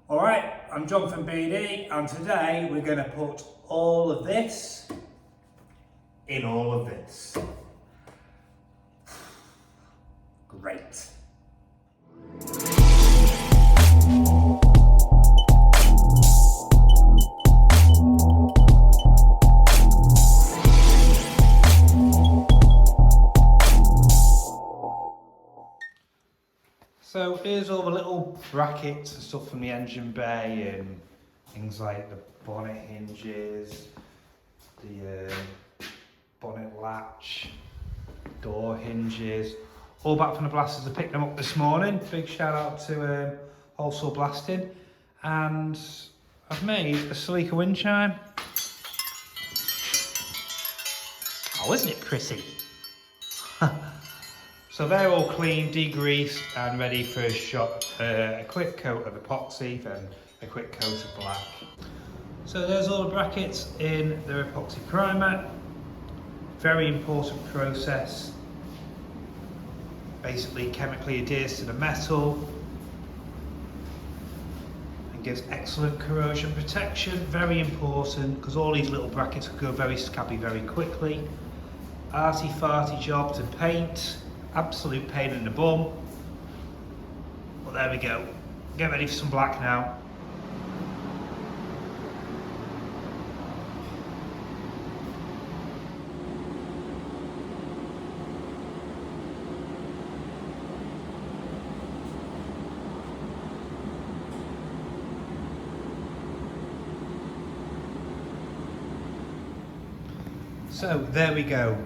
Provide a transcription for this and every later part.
Alright, I'm John from BD, and today we're going to put all of this in all of this. Great. So here's all the little brackets and stuff from the engine bay and things like the bonnet hinges, the bonnet latch, door hinges, all back from the blasters. I picked them up this morning. Big shout out to Wholesale Blasting. And I've made a Celica wind chime. Oh, isn't it pretty? So they're all clean, degreased and ready for a shot. A quick coat of epoxy, then a quick coat of black. So there's all the brackets in their epoxy primer. Very important process. Basically chemically adheres to the metal and gives excellent corrosion protection. Very important because all these little brackets will go very scabby very quickly. Arty farty job to paint. Absolute pain in the bum, but there we go. Get ready for some black now. So there we go.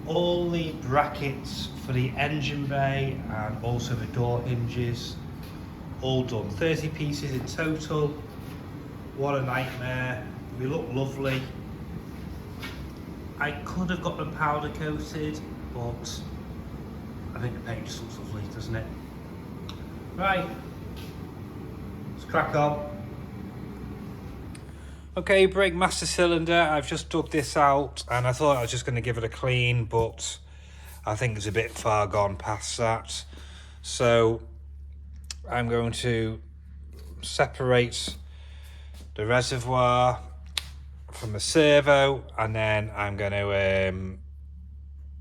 All the brackets for the engine bay and also the door hinges all done. 30 pieces in total. What a nightmare. They look lovely. I could have got them powder coated, but I think the paint just looks lovely, doesn't it? Right, let's crack on. Okay, brake master cylinder, I've just dug this out and I thought I was just going to give it a clean, but I think it's a bit far gone past that. So I'm going to separate the reservoir from the servo, and then I'm going to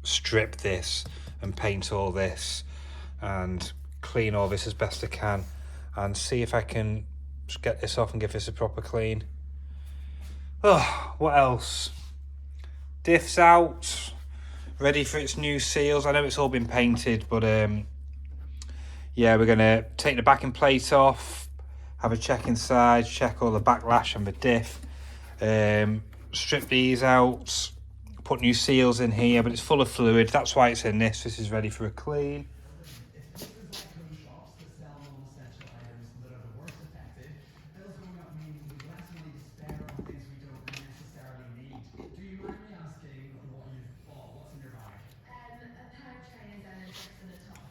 strip this and paint all this and clean all this as best I can and see if I can just get this off and give this a proper clean. Oh, what else? Diff's out, ready for its new seals. I know it's all been painted, but yeah, we're gonna take the backing plate off, have a check inside, check all the backlash and the diff, strip these out, put new seals in here, but it's full of fluid. That's why it's in this. This is ready for a clean.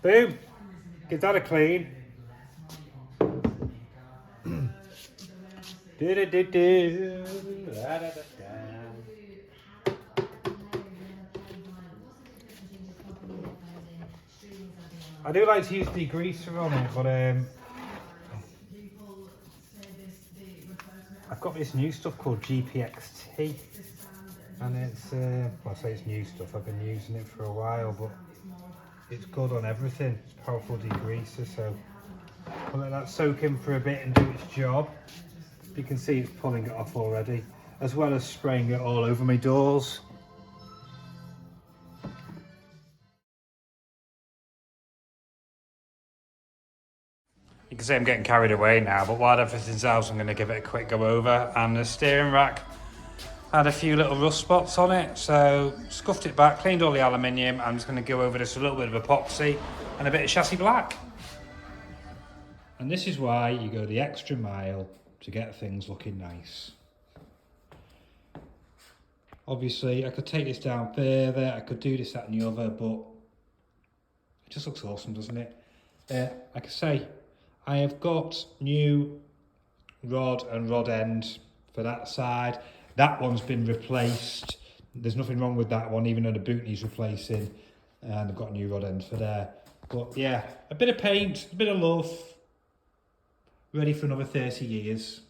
Boom! Give that a clean. I do like to use degreaser on it, but I've got this new stuff called GPXT, and it's well, I say it's new stuff. I've been using it for a while, but it's good on everything. It's powerful degreaser, so I'll let that soak in for a bit and do its job. You can see it's pulling it off already, as well as spraying it all over my doors. You can see I'm getting carried away now, but while everything's out, I'm going to give it a quick go over. And the steering rack had a few little rust spots on it, so scuffed it back, cleaned all the aluminium. I'm just going to go over this with a little bit of epoxy and a bit of chassis black. And this is why you go the extra mile to get things looking nice. Obviously, I could take this down further, I could do this, that and the other, but it just looks awesome, doesn't it? Like I say, I have got new rod and rod end for that side. That one's been replaced. There's nothing wrong with that one, even though the boot needs replacing. And I've got a new rod end for there. But yeah, a bit of paint, a bit of love. ready for another 30 years.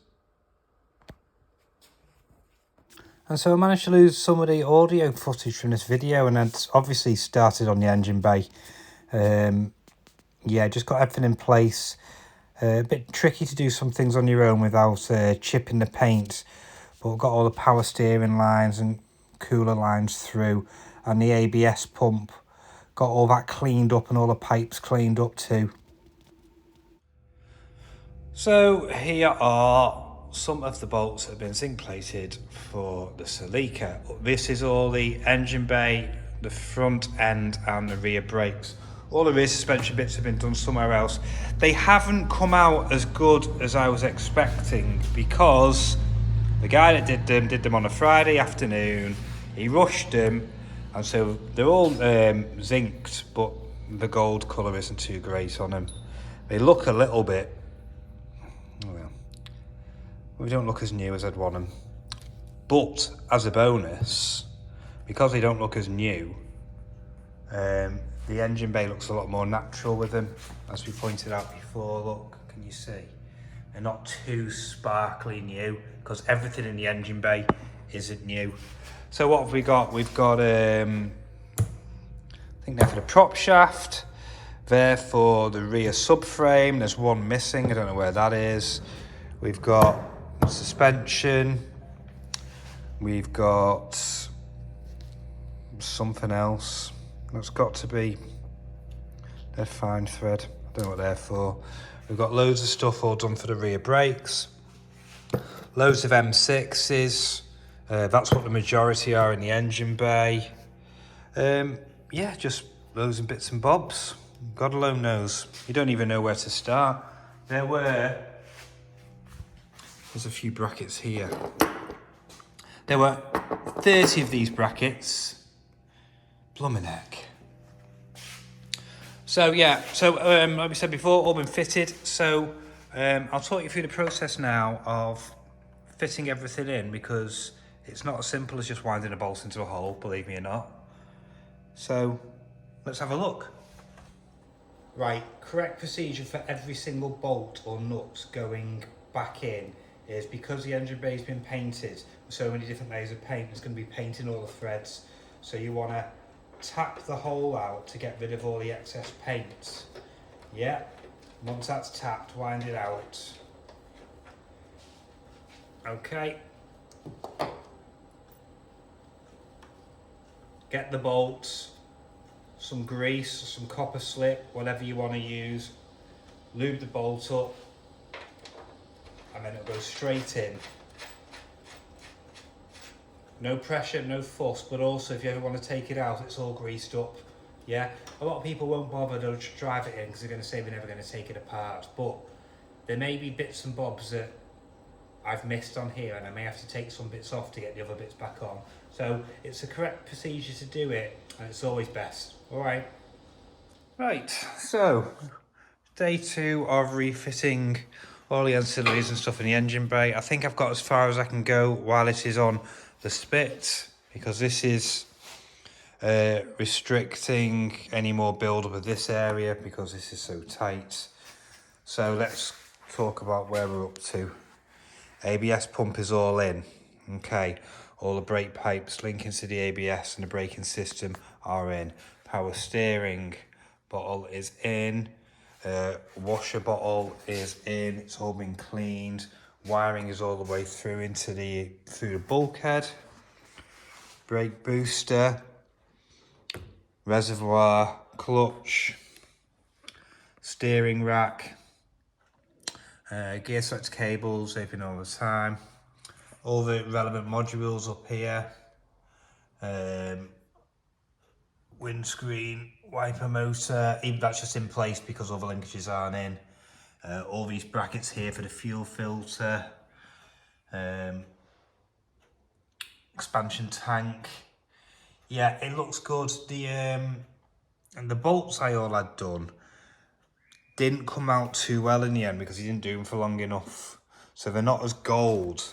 And so I managed to lose some of the audio footage from this video, and it's obviously started on the engine bay. Yeah, just got everything in place. A bit tricky to do some things on your own without chipping the paint, but got all the power steering lines and cooler lines through, and the ABS pump, got all that cleaned up and all the pipes cleaned up too. So here are some of the bolts that have been zinc plated for the Celica. This is all the engine bay, the front end and the rear brakes. All the rear suspension bits have been done somewhere else. They haven't come out as good as I was expecting because the guy that did them on a Friday afternoon. He rushed them, and so they're all zinced, but the gold colour isn't too great on them. They look a little bit, well, we don't look as new as I'd want them. But as a bonus, because they don't look as new, the engine bay looks a lot more natural with them, as we pointed out before. Look, can you see? They're not too sparkly new, because everything in the engine bay isn't new. So what have we got? We've got, I think they're for the prop shaft. There for the rear subframe. There's one missing, I don't know where that is. We've got suspension. We've got something else. That's got to be, they're fine thread. I don't know what they're for. We've got loads of stuff all done for the rear brakes. Loads of M6s. That's what the majority are in the engine bay. Yeah, just loads of bits and bobs. God alone knows. You don't even know where to start. There's a few brackets here. There were 30 of these brackets. Blummin' heck. So yeah, like we said before, all been fitted. So I'll talk you through the process now of fitting everything in, because it's not as simple as just winding a bolt into a hole, believe me or not. So let's have a look. Right, correct procedure for every single bolt or nut going back in is, because the engine bay's been painted with so many different layers of paint, it's going to be painting all the threads. So you want to tap the hole out to get rid of all the excess paint. Yeah, once that's tapped, wind it out. Okay. Get the bolts, some grease, some copper slip, whatever you want to use. Lube the bolt up, and then it'll go straight in. No pressure, no fuss, but also if you ever want to take it out, it's all greased up. Yeah, a lot of people won't bother, they'll just drive it in because they're going to say they're never going to take it apart. But there may be bits and bobs that I've missed on here, and I may have to take some bits off to get the other bits back on. So it's the correct procedure to do it, and it's always best. All right. Right, so day 2 of refitting all the ancillaries and stuff in the engine bay. I think I've got as far as I can go while it is on the spit, because this is restricting any more build-up of this area because this is so tight. So let's talk about where we're up to. ABS pump is all in. Okay, all the brake pipes linking to the ABS and the braking system are in. Power steering bottle is in. Washer bottle is in. It's all been cleaned. Wiring is all the way through into the bulkhead. Brake booster, reservoir, clutch, steering rack, gear selector cables, open all the time. All the relevant modules up here. Windscreen, wiper motor, even that's just in place because all the linkages aren't in. All these brackets here for the fuel filter, expansion tank. Yeah, it looks good. And the bolts I all had done didn't come out too well in the end because he didn't do them for long enough. So they're not as gold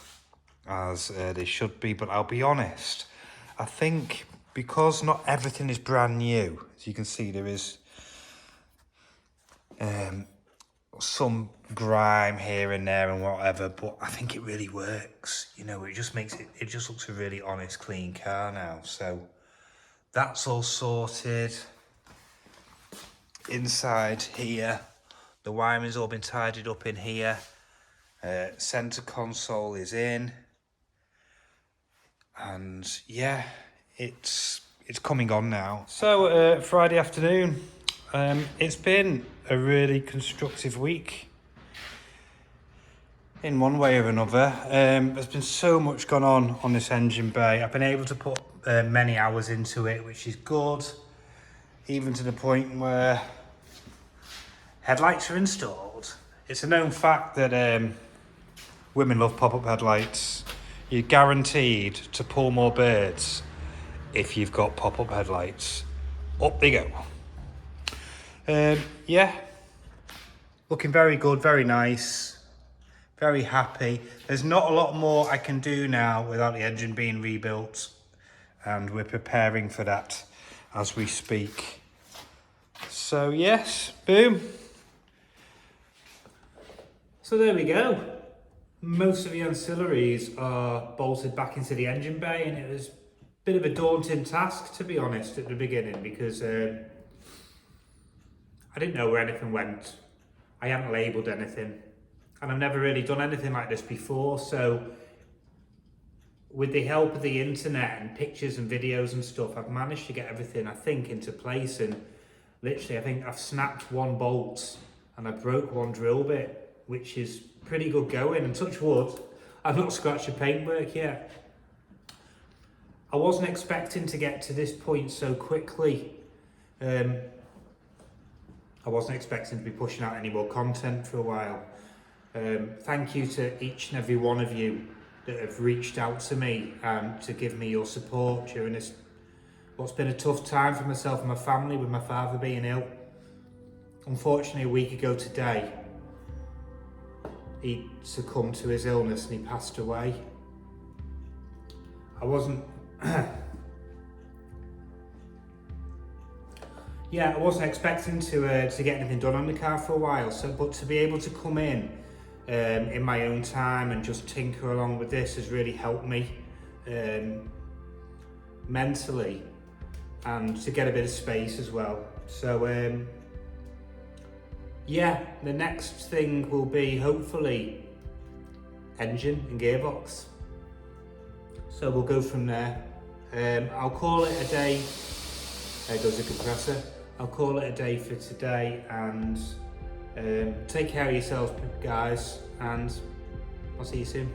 as they should be, but I'll be honest, I think because not everything is brand new, as you can see there is some grime here and there and whatever, but I think it really works. You know, it just makes it just looks a really honest, clean car now. So that's all sorted. Inside here, the wiring's all been tidied up in here. Center console is in, and yeah, it's coming on now. So Friday afternoon, it's been a really constructive week in one way or another. There's been so much gone on this engine bay. I've been able to put many hours into it, which is good, even to the point where headlights are installed. It's a known fact that women love pop-up headlights. You're guaranteed to pull more birds if you've got pop-up headlights. Up they go. Yeah, looking very good, very nice, very happy. There's not a lot more I can do now without the engine being rebuilt, and we're preparing for that as we speak. So yes, boom. So there we go. Most of the ancillaries are bolted back into the engine bay, and it was a bit of a daunting task, to be honest, at the beginning, because I didn't know where anything went. I hadn't labelled anything, and I've never really done anything like this before. So with the help of the internet and pictures and videos and stuff, I've managed to get everything, I think, into place. And literally, I think I've snapped one bolt and I broke one drill bit, which is pretty good going. And touch wood, I've not scratched the paintwork yet. I wasn't expecting to get to this point so quickly. I wasn't expecting to be pushing out any more content for a while. Thank you to each and every one of you that have reached out to me to give me your support during this, what's been a tough time for myself and my family, with my father being ill. Unfortunately, a week ago today, he succumbed to his illness and he passed away. I wasn't yeah, I wasn't expecting to get anything done on the car for a while. So, but to be able to come in my own time and just tinker along with this has really helped me mentally, and to get a bit of space as well. So yeah, the next thing will be hopefully engine and gearbox. So we'll go from there. I'll call it a day. There goes the compressor. I'll call it a day for today, and take care of yourselves, guys, and I'll see you soon.